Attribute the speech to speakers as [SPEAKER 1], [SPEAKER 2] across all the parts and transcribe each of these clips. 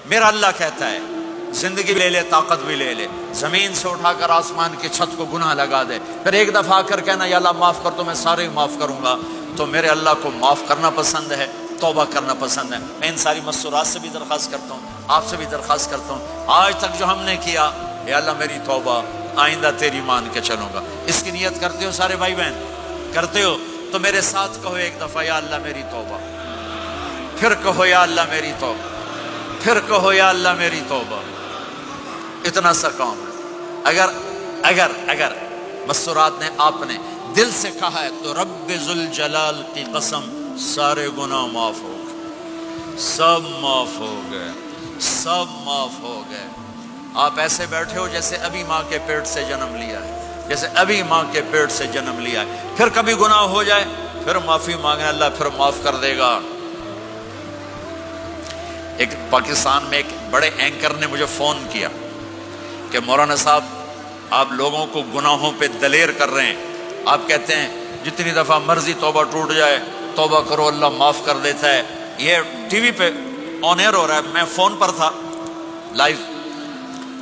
[SPEAKER 1] میرا اللہ کہتا ہے زندگی لے لے، طاقت بھی لے لے، زمین سے اٹھا کر آسمان کی چھت کو گناہ لگا دے، پھر ایک دفعہ آ کر کہنا یا اللہ معاف کر، تو میں سارے ہی معاف کروں گا۔ تو میرے اللہ کو معاف کرنا پسند ہے، توبہ کرنا پسند ہے۔ میں ان ساری مستورات سے بھی درخواست کرتا ہوں، آپ سے بھی درخواست کرتا ہوں، آج تک جو ہم نے کیا، یا اللہ میری توبہ، آئندہ تیری مان کے چلوں گا۔ اس کی نیت کرتے ہو سارے بھائی بہن؟ کرتے ہو تو میرے ساتھ کہو ایک دفعہ، یا اللہ میری توبہ، پھر کہو یا اللہ میری توبہ، پھر کہو یا اللہ میری توبہ۔ اتنا سا کام ہے۔ اگر مستورات نے آپ نے دل سے کہا ہے تو رب ذوالجلال کی قسم سارے گناہ معاف ہو گئے، سب معاف ہو گئے، سب معاف ہو گئے۔ آپ ایسے بیٹھے ہو جیسے ابھی ماں کے پیٹ سے جنم لیا ہے، جیسے ابھی ماں کے پیٹ سے جنم لیا ہے۔ پھر کبھی گناہ ہو جائے پھر معافی مانگے، اللہ پھر معاف کر دے گا۔ ایک پاکستان میں ایک بڑے اینکر نے مجھے فون کیا کہ مولانا صاحب آپ لوگوں کو گناہوں پہ دلیر کر رہے ہیں، آپ کہتے ہیں جتنی دفعہ مرضی توبہ ٹوٹ جائے توبہ کرو اللہ معاف کر دیتا ہے۔ یہ ٹی وی پہ آن ایئر ہو رہا ہے، میں فون پر تھا لائیو،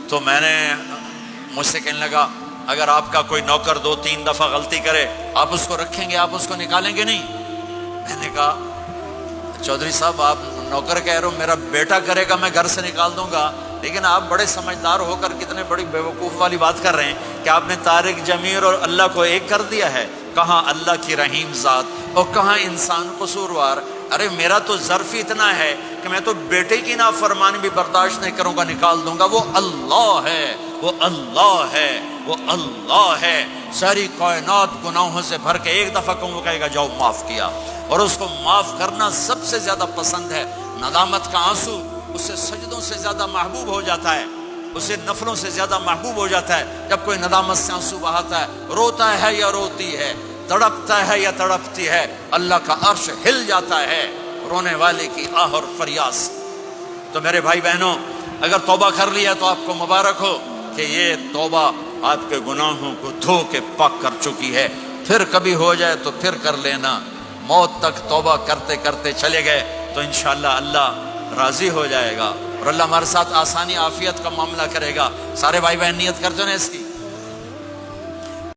[SPEAKER 1] تو میں نے مجھ سے کہنے لگا اگر آپ کا کوئی نوکر 2-3 دفعہ غلطی کرے آپ اس کو رکھیں گے، آپ اس کو نکالیں گے نہیں؟ میں نے کہا چودھری صاحب آپ نوکر کہہ رہے ہو، میرا بیٹا کرے گا میں گھر سے نکال دوں گا، لیکن آپ بڑے سمجھدار ہو کر کتنے بڑی بیوقوف والی بات کر رہے ہیں کہ آپ نے طارق جمیل اور اللہ کو ایک کر دیا ہے۔ کہاں اللہ کی رحیم ذات اور کہاں انسان قصوروار۔ ارے میرا تو ظرف اتنا ہے کہ میں تو بیٹے کی نافرمانی بھی برداشت نہیں کروں گا، نکال دوں گا۔ وہ اللہ ہے، وہ اللہ ہے، وہ اللہ ہے۔ ساری کائنات گناہوں سے بھر کے ایک دفعہ کہوں، وہ کہے گا جاؤ معاف کیا، اور اس کو معاف کرنا سب سے زیادہ پسند ہے۔ ندامت کا آنسو اسے سجدوں سے زیادہ محبوب ہو جاتا ہے، اسے نفلوں سے زیادہ محبوب ہو جاتا ہے۔ جب کوئی ندامت سے آنسو بہاتا ہے، روتا ہے یا روتی ہے، تڑپتا ہے یا تڑپتی ہے، اللہ کا عرش ہل جاتا ہے رونے والے کی آہ اور فریاد سے۔ تو میرے بھائی بہنوں، اگر توبہ کر لیا تو آپ کو مبارک ہو کہ یہ توبہ آپ کے گناہوں کو دھو کے پاک کر چکی ہے۔ پھر کبھی ہو جائے تو پھر کر لینا، موت تک توبہ کرتے کرتے چلے گئے تو انشاءاللہ اللہ راضی ہو جائے گا اور اللہ ہمارے ساتھ آسانی عافیت کا معاملہ کرے گا۔ سارے بھائی بہن نیت کرتے ہو نا اس کی؟